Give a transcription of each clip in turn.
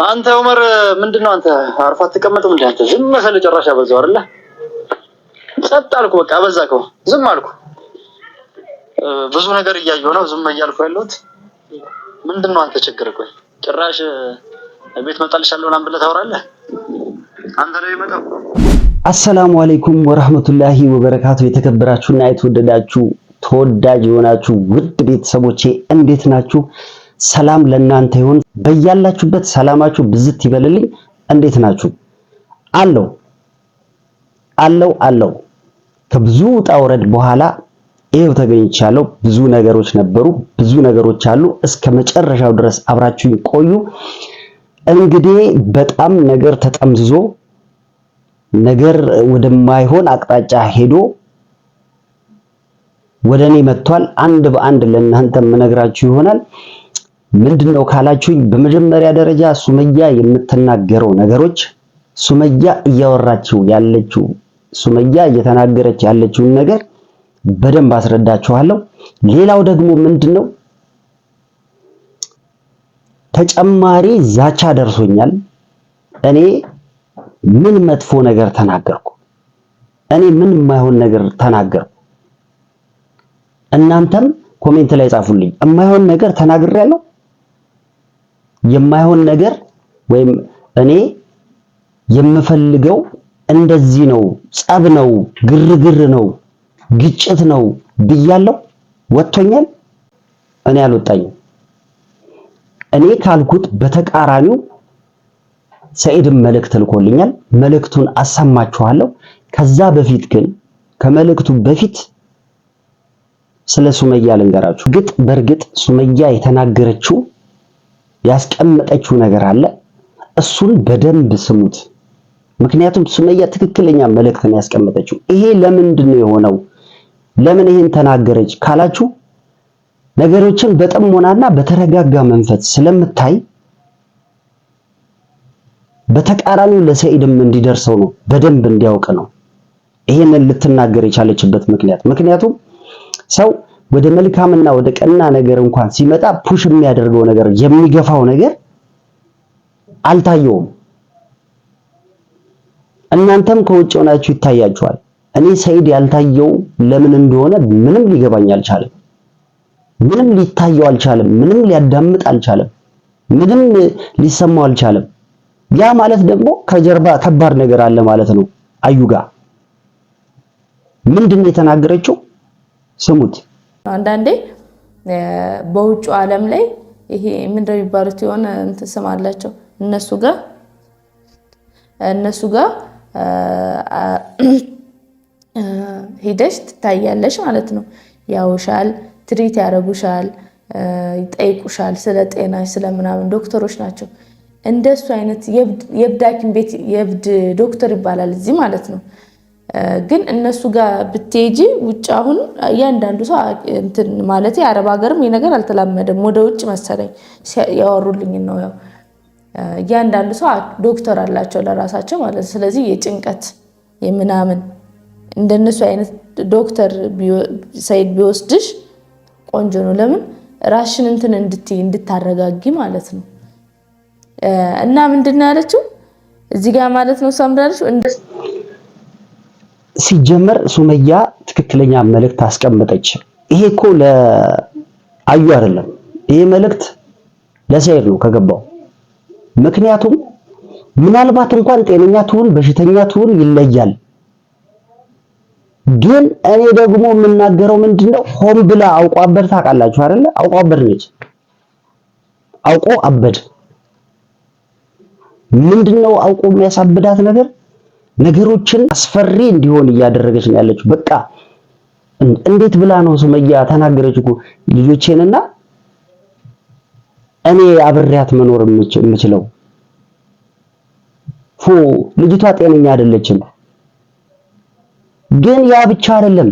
አንተ ዑመር ምንድነው አንተ አርፋ ተቀመጥም እንዴ? አንተ ዝም መሰለ ጭራሽ አበዛው አይደለ? ጸጥ አልኩ በቃ አበዛከው። ዝም አልኩ። ብዙ ነገር እያየሁ ነው ዝም እያልኩ ያለሁት። ምንድነው አንተ ችግር? ቆይ ጭራሽ ቤት መጣልሻለሁ ምናምን ብለህ ታወራለህ? አንተ ላይ መጣው። አሰላሙ አለይኩም ወራህመቱላሂ ወበረካቱ። የተከበራችሁና የተወደዳችሁ ተወዳጅ የሆናችሁ ውድ ቤተሰቦቼ እንዴት ናችሁ? ሰላም ለእናንተ ይሁን። በያላችሁበት ሰላማችሁ ብዝት ይበልልኝ። እንዴት ናችሁ? አለው ከብዙ ውጣ ውረድ በኋላ ይሄው ተገኝቻለሁ። ብዙ ነገሮች ነበሩ፣ ብዙ ነገሮች አሉ። እስከ መጨረሻው ድረስ አብራችሁኝ ቆዩ። እንግዲህ በጣም ነገር ተጠምዝዞ ነገር ወደማይሆን አቅጣጫ ሄዶ ወደኔ መጥቷል። አንድ በአንድ ለእናንተ የምነግራችሁ ይሆናል። ምንድነው ካላችሁኝ፣ በመጀመሪያ ደረጃ ሱመያ የምትናገረው ነገሮች፣ ሱመያ እያወራችው ያለችው፣ ሱመያ እየተናገረች ያለችውን ነገር በደንብ አስረዳችኋለሁ። ሌላው ደግሞ ምንድነው ተጨማሪ ዛቻ ደርሶኛል። እኔ ምን መጥፎ ነገር ተናገርኩ? እኔ ምን የማይሆን ነገር ተናገርኩ? እናንተም ኮሜንት ላይ ጻፉልኝ። የማይሆን ነገር ተናግሬያለሁ? የማይሆን ነገር ወይም እኔ የምፈልገው እንደዚህ ነው፣ ጸብ ነው፣ ግርግር ነው፣ ግጭት ነው ብያለሁ? ወጥቶኛል? እኔ አልወጣኝም። እኔ ካልኩት በተቃራኒው ሰኢድም መልእክት ልኮልኛል። መልእክቱን አሰማችኋለሁ። ከዛ በፊት ግን ከመልእክቱ በፊት ስለ ሱመያ ልንገራችሁ። በርግጥ ሱመያ የተናገረችው ያስቀመጠችው ነገር አለ። እሱን በደንብ ስሙት። ምክንያቱም ሱመያ ትክክለኛ መልእክት ነው ያስቀመጠችው። ይሄ ለምንድን ነው የሆነው? ለምን ይሄን ተናገረች ካላችሁ ነገሮችን በጥሞናና በተረጋጋ መንፈስ ስለምታይ በተቃራኒው ለሰኢድም እንዲደርሰው ነው፣ በደንብ እንዲያውቅ ነው ይሄንን ልትናገር የቻለችበት ምክንያቱም ሰው ወደ መልካምና ወደ ቀና ነገር እንኳን ሲመጣ ፑሽ የሚያደርገው ነገር የሚገፋው ነገር አልታየውም። እናንተም ከውጭ ሆናችሁ ይታያችኋል። እኔ ሰኢድ ያልታየው ለምን እንደሆነ ምንም ሊገባኝ አልቻለም። ምንም ሊታየው አልቻለም። ምንም ሊያዳምጥ አልቻለም። ምንም ሊሰማው አልቻለም። ያ ማለት ደግሞ ከጀርባ ከባድ ነገር አለ ማለት ነው። አዩጋ ምንድነው የተናገረችው? ስሙት። አንዳንዴ በውጭ ዓለም ላይ ይሄ ምንድነው የሚባሉት የሆነ እንትን ስም አላቸው እነሱ ጋር ሂደሽ ትታያለሽ ማለት ነው። ያውሻል፣ ትሪት ያረጉሻል፣ ይጠይቁሻል ስለ ጤናሽ ስለምናምን። ዶክተሮች ናቸው እንደሱ አይነት የእብድ ሐኪም ቤት የእብድ ዶክተር ይባላል እዚህ ማለት ነው። ግን እነሱ ጋር ብትሄጂ ውጭ አሁን እያንዳንዱ ሰው እንትን ማለት የአረብ ሀገርም ይሄ ነገር አልተላመደም። ወደ ውጭ መሰለኝ ያወሩልኝ ነው። ያው እያንዳንዱ ሰው ዶክተር አላቸው ለራሳቸው ማለት። ስለዚህ የጭንቀት የምናምን እንደነሱ አይነት ዶክተር ሰኢድ ቢወስድሽ ቆንጆ ነው። ለምን ራስሽን እንትን እንድታረጋጊ ማለት ነው። እና ምንድነው ያለችው እዚህ ጋር ማለት ነው ሰምራለች። ሲጀመር ሱመያ ትክክለኛ መልእክት አስቀመጠች። ይሄ እኮ ለአዩ አይደለም፣ ይሄ መልእክት ለሰኢድ ነው ከገባው። ምክንያቱም ምናልባት እንኳን ጤነኛ ትሁን በሽተኛ ትሁን ይለያል። ግን እኔ ደግሞ የምናገረው ምንድነው ሆን ብላ አውቆ አበድ ታውቃላችሁ አይደለ? አውቆ አበድ ነች። አውቆ አበድ ምንድነው አውቆ የሚያሳብዳት ነገር ነገሮችን አስፈሪ እንዲሆን እያደረገች ነው ያለችው። በቃ እንዴት ብላ ነው ሱመያ ተናገረች እኮ ልጆቼንና እኔ አብሬያት መኖር የምችለው። ልጅቷ ጤነኛ አይደለችም። ግን ያ ብቻ አይደለም፣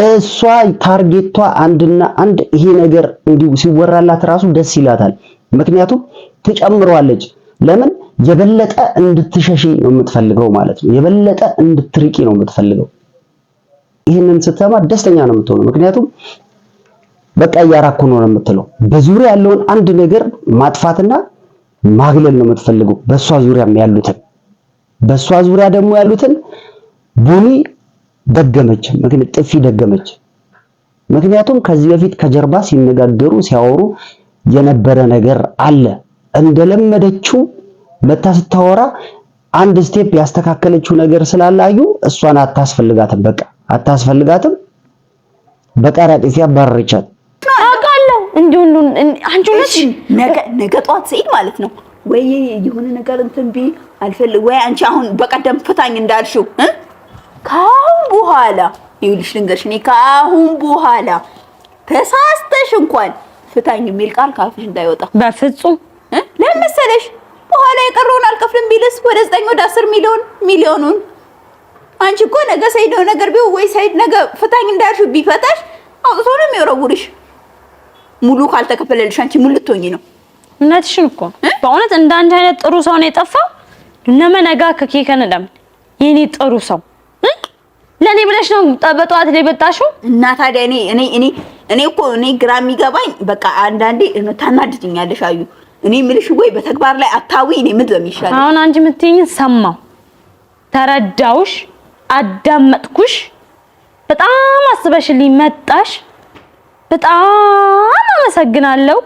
እሷ ታርጌቷ አንድና አንድ ይሄ ነገር እንዲሁ ሲወራላት ራሱ ደስ ይላታል። ምክንያቱም ትጨምረዋለች። ለምን የበለጠ እንድትሸሺ ነው የምትፈልገው ማለት ነው። የበለጠ እንድትርቂ ነው የምትፈልገው። ይሄንን ስትሰማ ደስተኛ ነው የምትሆነው። ምክንያቱም በቃ እያራኩ ነው የምትለው። በዙሪያ ያለውን አንድ ነገር ማጥፋትና ማግለል ነው የምትፈልገው በሷ ዙሪያ ደግሞ ያሉትን ቡኒ ደገመች ምክንያት ጥፊ ደገመች። ምክንያቱም ከዚህ በፊት ከጀርባ ሲነጋገሩ ሲያወሩ የነበረ ነገር አለ። እንደለመደችው መታ ስታወራ አንድ ስቴፕ ያስተካከለችው ነገር ስላላዩ እሷን አታስፈልጋትም፣ በቃ አታስፈልጋትም። በቀራጢት ያባረረቻት አውቃለሁ። እንዲሁ አንቺ ነገ ጧት ሲል ማለት ነው ወይ የሆነ ነገር እንትን ቢ አልፈልግ ወይ አንቺ አሁን በቀደም ፍታኝ እንዳልሽው ካሁን በኋላ ይኸውልሽ ልንገርሽ፣ እኔ ካሁን በኋላ ተሳስተሽ እንኳን ፍታኝ የሚል ቃል ካፍሽ እንዳይወጣ በፍጹም። ለምን መሰለሽ በኋላ የቀረውን አልከፍልም ቢልስ ወደ 9 ወደ 10 ሚሊዮኑን አንቺ እኮ ነገ ሰይድ ነው ነገር ቢው ወይ ሰይድ ነገ ፍታኝ እንዳልሽው ቢፈታሽ አውጥቶ ነው የሚወረውርሽ። ሙሉ ካልተከፈለልሽ አንቺ ሙሉ ልትሆኚ ነው። እናትሽን እኮ በእውነት እንዳንተ አይነት ጥሩ ሰው ነው የጠፋው። ለመነጋ ከኬከነደም የኔ ጥሩ ሰው ለኔ ብለሽ ነው በጠዋት ላይ በጣሽው። እና ታዲያ እኔ እኮ ግራ የሚገባኝ በቃ አንዳንዴ ታናድጅኛለሽ አዩ። እኔ ምልሽ ወይ በተግባር ላይ አታዊ እኔ ምን ለሚሻል አሁን አንቺ የምትይኝ ሰማው፣ ተረዳውሽ፣ አዳመጥኩሽ። በጣም አስበሽልኝ መጣሽ። በጣም አመሰግናለሁ።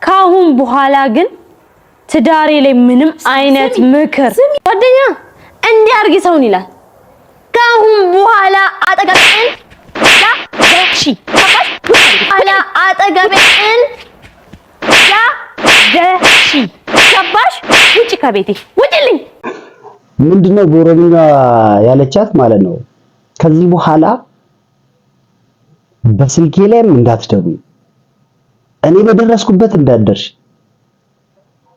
ካሁን በኋላ ግን ትዳሬ ላይ ምንም አይነት ምክር ጓደኛ እንዲህ አርጊ ሰውን ይላል። ካሁን በኋላ አጠገብን ዳሺ አላ አጠገብን ዳሺ ገባሽ? ውጪ ከቤቴ ውጪልኝ። ምንድነው በኦሮምኛ ያለቻት ማለት ነው? ከዚህ በኋላ በስልኬ ላይም እንዳትደውይ፣ እኔ በደረስኩበት እንዳትደርሽ፣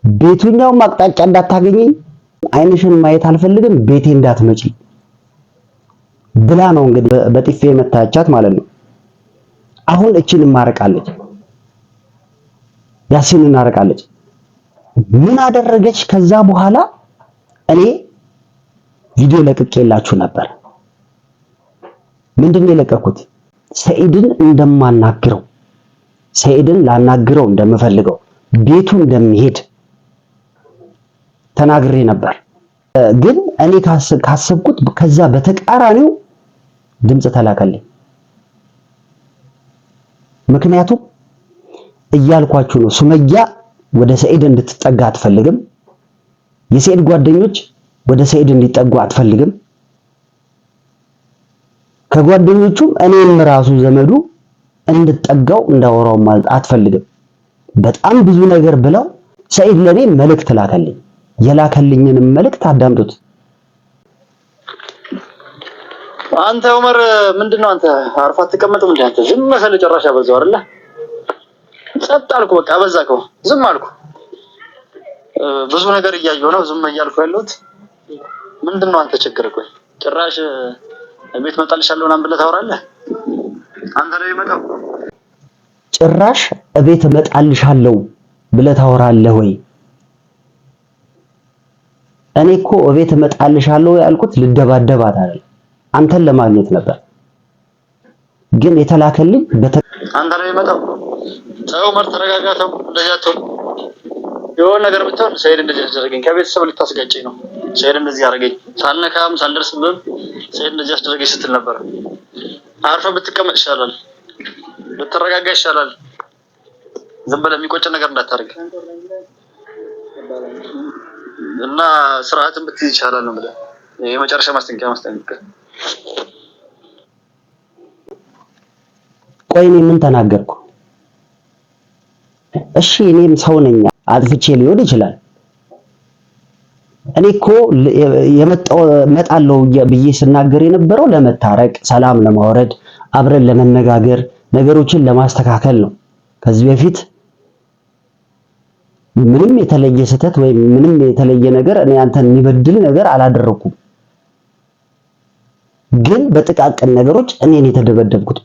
ቤቱኛው አቅጣጫ እንዳታገኘኝ፣ አይንሽን ማየት አልፈልግም፣ ቤቴ እንዳትመጪ ብላ ነው እንግዲህ በጥፌ መታቻት ማለት ነው። አሁን እቺን ማረቃለች፣ ያሲንን እናረቃለች። ምን አደረገች? ከዛ በኋላ እኔ ቪዲዮ ለቅቄላችሁ ነበር። ምንድነው የለቀኩት? ሰኢድን እንደማናግረው፣ ሰኢድን ላናግረው እንደምፈልገው፣ ቤቱ እንደሚሄድ ተናግሬ ነበር። ግን እኔ ካሰብኩት ከዛ በተቃራኒው ድምጽ ተላከልኝ። ምክንያቱም እያልኳችሁ ነው፣ ሱመያ ወደ ሰኢድ እንድትጠጋ አትፈልግም። የሰኢድ ጓደኞች ወደ ሰኢድ እንዲጠጉ አትፈልግም። ከጓደኞቹም እኔም ራሱ ዘመዱ እንድጠጋው እንዳወራው ማለት አትፈልግም። በጣም ብዙ ነገር ብለው ሰኢድ ለኔ መልእክት ላከልኝ። የላከልኝንም መልእክት አዳምጡት። አንተ ዑመር ምንድነው? አንተ አርፋ አትቀመጥም እንዴ? አንተ ዝም መሰለ ጭራሽ አበዛው አይደለ? ጸጥ አልኩ፣ በቃ አበዛከው። ዝም አልኩ። ብዙ ነገር እያየሁ ነው ዝም እያልኩ ያለሁት። ምንድነው አንተ ችግር? ቆይ ጭራሽ ቤት መጣልሻለሁ ምናምን ብለህ ታወራለህ? አንተ ላይ መጣው ጭራሽ ቤት መጣልሻለሁ ብለህ ታወራለህ ወይ? እኔ እኮ ቤት መጣልሻለሁ ያልኩት ልደባደባት አይደል፣ አንተን ለማግኘት ነበር። ግን የተላከልኝ አንተ ላይ መጣው። ተው ዑመር ተረጋጋተው። እንደዚያ ተው። የሆነ ነገር ብትሆን ሰኢድ እንደዚህ ያደረገኝ ከቤተሰብ ልታስጋጨኝ ነው። ሰኢድ እንደዚህ ያደረገኝ ሳልነካም ሳልደርስብም ሰኢድ እንደዚህ ያደረገኝ ስትል ነበር። አርፈህ ብትቀመጥ ይሻላል፣ ብትረጋጋ ይሻላል። ዝም ብለህ የሚቆጭ ነገር እንዳታደርግ እና ስርዓትን ብትይዝ ይቻላል ነው ብለህ የመጨረሻ ማስጠንቀቂያ። ቆይ እኔ ምን ተናገርኩ? እሺ እኔም ሰው ነኝ፣ አጥፍቼ ሊሆን ይችላል። እኔ እኮ እመጣለሁ ብዬ ስናገር የነበረው ለመታረቅ፣ ሰላም ለማውረድ፣ አብረን ለመነጋገር፣ ነገሮችን ለማስተካከል ነው። ከዚህ በፊት ምንም የተለየ ስህተት ወይም ምንም የተለየ ነገር እኔ አንተን የሚበድል ነገር አላደረኩም። ግን በጥቃቅን ነገሮች እኔን የተደበደብኩት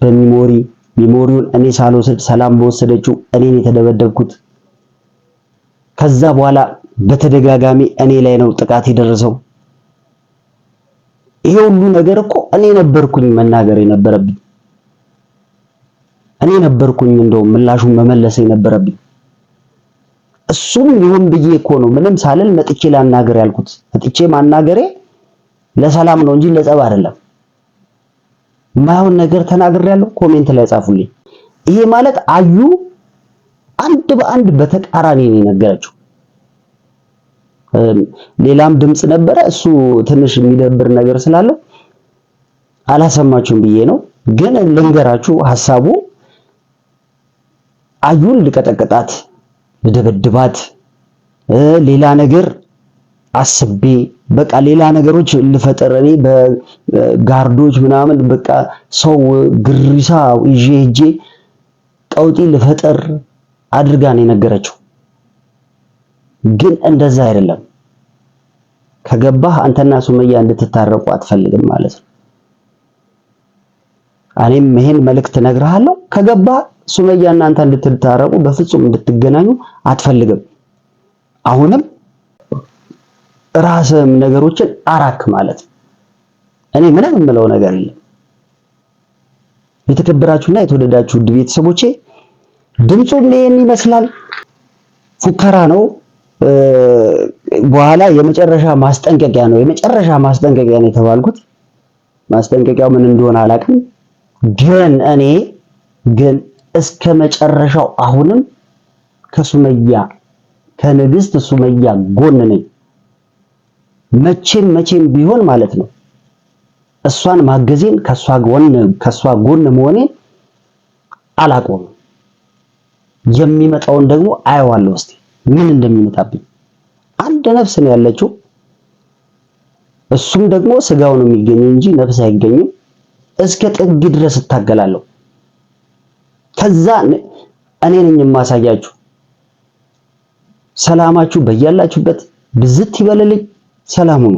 ሚሞሪውን እኔ ሳልወስድ ሰላም በወሰደችው እኔን የተደበደብኩት። ከዛ በኋላ በተደጋጋሚ እኔ ላይ ነው ጥቃት የደረሰው። ይሄ ሁሉ ነገር እኮ እኔ ነበርኩኝ መናገር የነበረብኝ፣ እኔ ነበርኩኝ እንደው ምላሹን መመለስ የነበረብኝ። እሱም ይሁን ብዬ እኮ ነው ምንም ሳልል መጥቼ ላናገር ያልኩት። መጥቼ ማናገሬ ለሰላም ነው እንጂ ለጸብ አይደለም። ማይሆን ነገር ተናግሬያለሁ፣ ኮሜንት ላይ ጻፉልኝ። ይሄ ማለት አዩ አንድ በአንድ በተቃራኒ ነው የነገረችው። ሌላም ድምጽ ነበረ፣ እሱ ትንሽ የሚደብር ነገር ስላለ አላሰማችሁም ብዬ ነው። ግን ልንገራችሁ ሐሳቡ አዩን ልቀጠቅጣት፣ ልደበድባት፣ ሌላ ነገር አስቤ በቃ ሌላ ነገሮች ልፈጠር እኔ በጋርዶች ምናምን በቃ ሰው ግሪሳ ይዤ ሄጄ ቀውጢ ልፈጠር አድርጋ ነው የነገረችው። ግን እንደዛ አይደለም። ከገባህ አንተና ሱመያ እንድትታረቁ አትፈልግም ማለት ነው። እኔም ይሄን መልእክት እነግርሃለሁ። ከገባህ ሱመያና አንተ እንድትታረቁ በፍጹም እንድትገናኙ አትፈልግም። አሁንም ራስህም ነገሮችን አራክ ማለት ነው። እኔ ምንም የምለው ነገር የለም። የተከበራችሁና የተወደዳችሁ ውድ ቤተሰቦቼ ድምፁም ይሄን ይመስላል። ፉከራ ነው። በኋላ የመጨረሻ ማስጠንቀቂያ ነው የተባልኩት። ማስጠንቀቂያው ምን እንደሆነ አላውቅም። ግን እኔ እስከ መጨረሻው አሁንም ከሱመያ ከንግስት ሱመያ ጎን ነኝ። መቼም ቢሆን ማለት ነው። እሷን ማገዜን ከሷ ጎን መሆኔን አላቆምም። የሚመጣውን ደግሞ አየዋለሁ። እስቲ ምን እንደሚመጣብኝ። አንድ ነፍስ ነው ያለችው። እሱም ደግሞ ስጋው ነው የሚገኘው እንጂ ነፍስ አይገኝም። እስከ ጥግ ድረስ እታገላለሁ። ከዛ እኔ ነኝ የማሳያችሁ። ሰላማችሁ በያላችሁበት ብዝት ይበልልኝ። ሰላም ሁኑ።